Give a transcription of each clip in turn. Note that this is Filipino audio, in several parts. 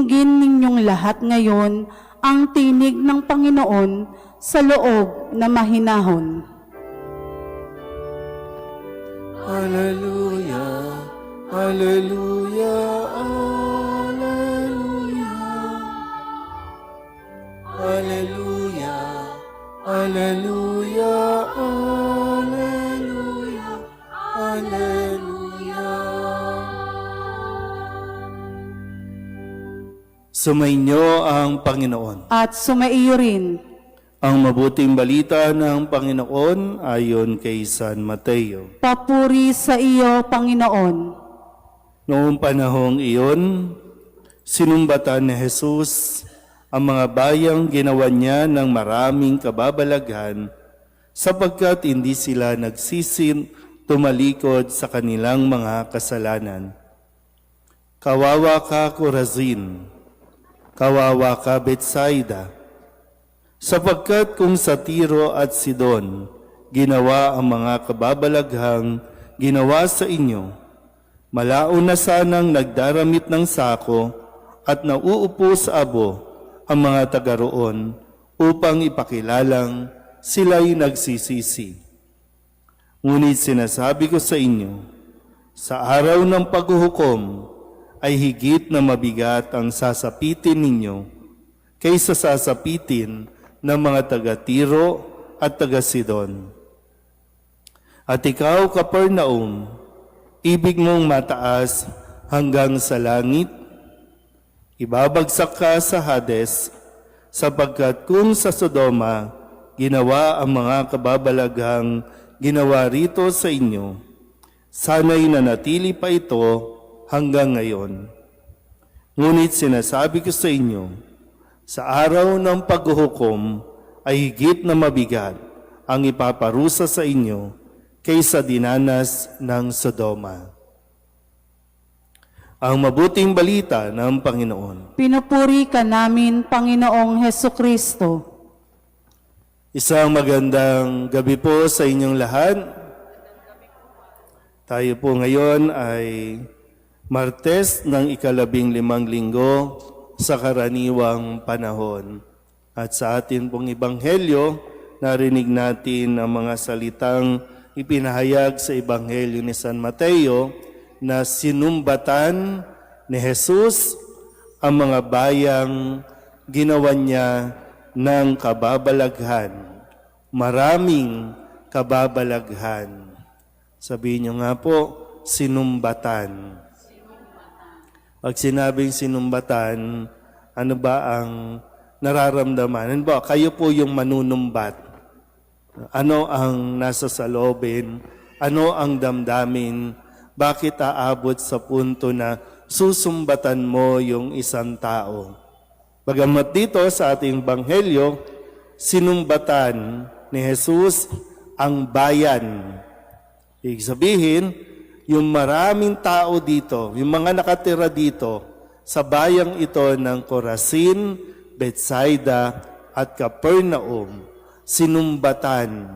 Dinggin ninyong lahat ngayon ang tinig ng Panginoon sa loob na mahinahon. Hallelujah, Hallelujah, Hallelujah. Hallelujah, Hallelujah, Hallelujah, Hallelujah. Sumainyo ang Panginoon. At sumaiyo rin. Ang mabuting balita ng Panginoon ayon kay San Mateo. Papuri sa iyo, Panginoon. Noong panahong iyon, sinumbatan ni Jesus ang mga bayang ginawa niya ng maraming kababalaghan sapagkat hindi sila nagsisin tumalikod sa kanilang mga kasalanan. Kawawa ka, Corazin! Kawawa ka, Betsaida! Sapagkat kung sa Tiro at Sidon ginawa ang mga kababalaghang ginawa sa inyo, malao na sanang nagdaramit ng sako at nauupo sa abo ang mga taga roon upang ipakilalang sila'y nagsisisi. Ngunit sinasabi ko sa inyo, sa araw ng paghuhukom ay higit na mabigat ang sasapitin ninyo kaysa sasapitin ng mga taga-Tiro at taga-Sidon. At ikaw, Capernaum, ibig mong mataas hanggang sa langit? Ibabagsak ka sa Hades, sapagkat kung sa Sodoma ginawa ang mga kababalaghang ginawa rito sa inyo, sana'y nanatili pa ito hanggang ngayon. Ngunit sinasabi ko sa inyo, sa araw ng paghuhukom ay higit na mabigat ang ipaparusa sa inyo kaysa dinanas ng Sodoma. Ang mabuting balita ng Panginoon. Pinupuri ka namin, Panginoong Hesukristo. Isang magandang gabi po sa inyong lahat. Tayo po ngayon ay Martes ng ika-15 linggo sa karaniwang panahon. At sa atin pong Ebanghelyo, narinig natin ang mga salitang ipinahayag sa Ebanghelyo ni San Mateo na sinumbatan ni Jesus ang mga bayang ginawa niya ng kababalaghan. Maraming kababalaghan. Sabihin niyo nga po, sinumbatan. Pag sinabing sinumbatan, ano ba ang nararamdaman? Ano ba? Kayo po yung manunumbat. Ano ang nasa salobin? Ano ang damdamin? Bakit aabot sa punto na susumbatan mo yung isang tao? Bagamat dito sa ating Ebanghelyo, sinumbatan ni Jesus ang bayan. Ibig sabihin, yung maraming tao dito, yung mga nakatira dito, sa bayang ito ng Corazin, Betsaida, at Capernaum, sinumbatan.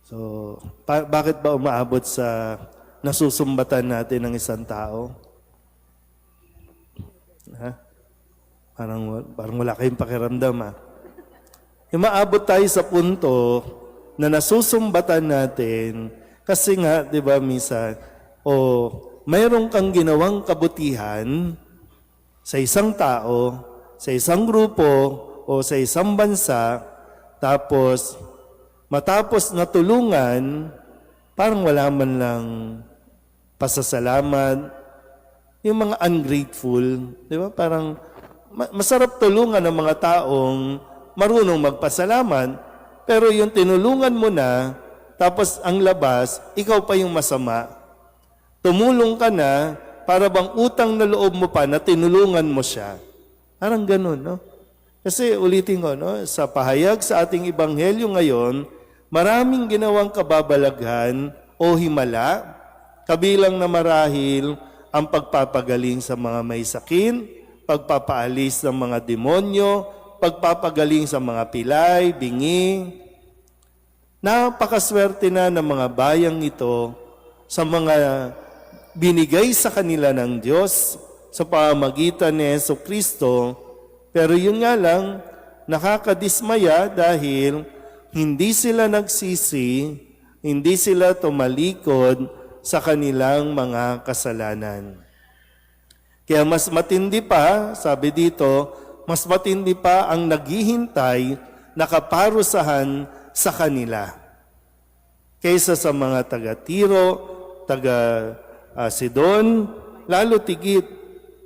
So, bakit ba umaabot sa nasusumbatan natin ng isang tao? Ha? Parang wala kayong pakiramdam, ha? Umaabot tayo sa punto na nasusumbatan natin kasi nga, di ba, misa, mayroon kang ginawang kabutihan sa isang tao, sa isang grupo, o sa isang bansa, tapos, matapos natulungan, parang wala man lang pasasalamat, yung mga ungrateful, di ba? Parang, masarap tulungan ng mga taong marunong magpasalamat, pero yung tinulungan mo na, tapos ang labas, ikaw pa yung masama. Tumulong ka na, para bang utang na loob mo pa na tinulungan mo siya. Parang ganun, no? Kasi ulitin ko, no? Sa pahayag sa ating Ebanghelyo ngayon, maraming ginawang kababalaghan o himala, kabilang na marahil ang pagpapagaling sa mga may sakit, pagpapaalis ng mga demonyo, pagpapagaling sa mga pilay, bingi. Napakaswerte na ng mga bayang ito sa mga binigay sa kanila ng Diyos sa pamamagitan ni Jesucristo. Pero yun nga lang, nakakadismaya dahil hindi sila nagsisi, hindi sila tumalikod sa kanilang mga kasalanan. Kaya mas matindi pa, sabi dito, mas matindi pa ang naghihintay na kaparusahan sa kanila kaysa sa mga taga-Tiro, taga-Sidon, lalo tigit,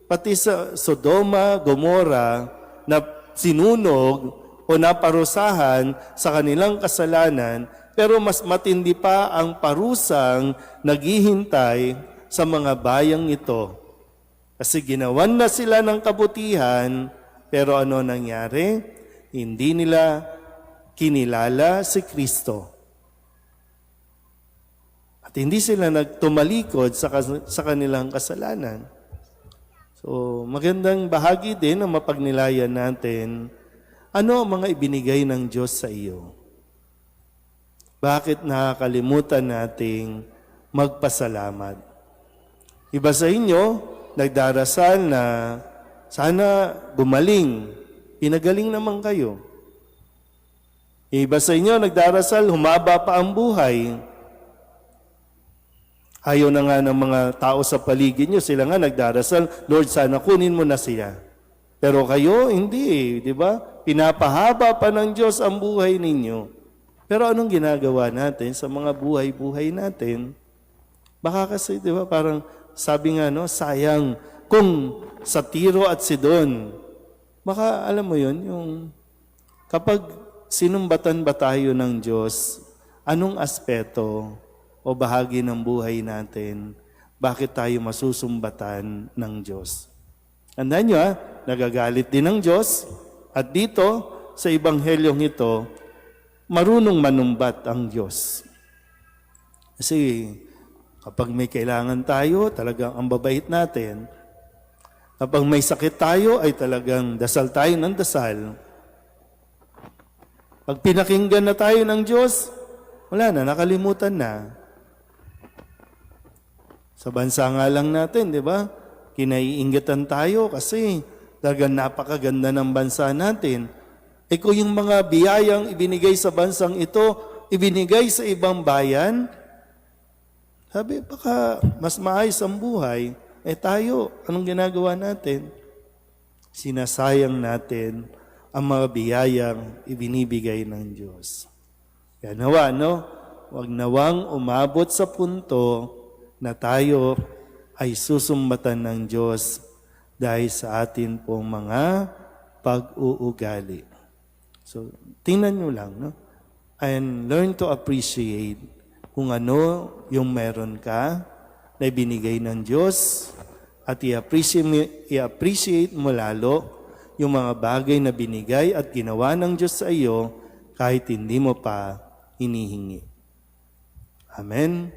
pati sa Sodoma, Gomora, na sinunog o naparusahan sa kanilang kasalanan, pero mas matindi pa ang parusang naghihintay sa mga bayang ito. Kasi ginawan na sila ng kabutihan, pero ano nangyari? Hindi nila kinilala si Kristo. At hindi sila nagtumalikod sa kanilang kasalanan. So, magandang bahagi din na mapagnilayan natin, ano ang mga ibinigay ng Diyos sa iyo? Bakit nakakalimutan nating magpasalamat? Iba sa inyo, nagdarasal na sana gumaling, pinagaling naman kayo. Iba sa inyo, nagdarasal, humaba pa ang buhay. Ayaw na nga ng mga tao sa paligid nyo, sila nga nagdarasal, Lord, sana kunin mo na siya. Pero kayo, hindi, di ba? Pinapahaba pa ng Diyos ang buhay ninyo. Pero anong ginagawa natin sa mga buhay-buhay natin? Baka kasi, di ba, parang sabi nga, no, sayang kung sa Tiro at Sidon. Baka, alam mo yun, yung kapag sinumbatan ba tayo ng Diyos, anong aspeto o bahagi ng buhay natin, bakit tayo masusumbatan ng Diyos? Tandaan nyo, nagagalit din ng Diyos, at dito, sa Ebanghelyong ito, marunong manumbat ang Diyos. Kasi kapag may kailangan tayo, talagang ang babait natin. Kapag may sakit tayo, ay talagang dasal tayo ng dasal. Pag pinakinggan na tayo ng Diyos, wala na, nakalimutan na. Sa bansa nga lang natin, di ba? Kinaiinggitan tayo kasi talagang napakaganda ng bansa natin. Kung yung mga biyayang ibinigay sa bansang ito, ibinigay sa ibang bayan, sabi, baka mas maayos ang buhay. Tayo, anong ginagawa natin? Sinasayang natin ang mga biyayang ibinibigay ng Diyos. Kaya nawa, no? Huwag nawang umabot sa punto na tayo ay susumbatan ng Diyos dahil sa atin pong mga pag-uugali. So, tingnan nyo lang, no? And learn to appreciate kung ano yung meron ka na ibinigay ng Diyos at i-appreciate mo lalo yung mga bagay na binigay at ginawa ng Diyos sa iyo kahit hindi mo pa hinihingi. Amen.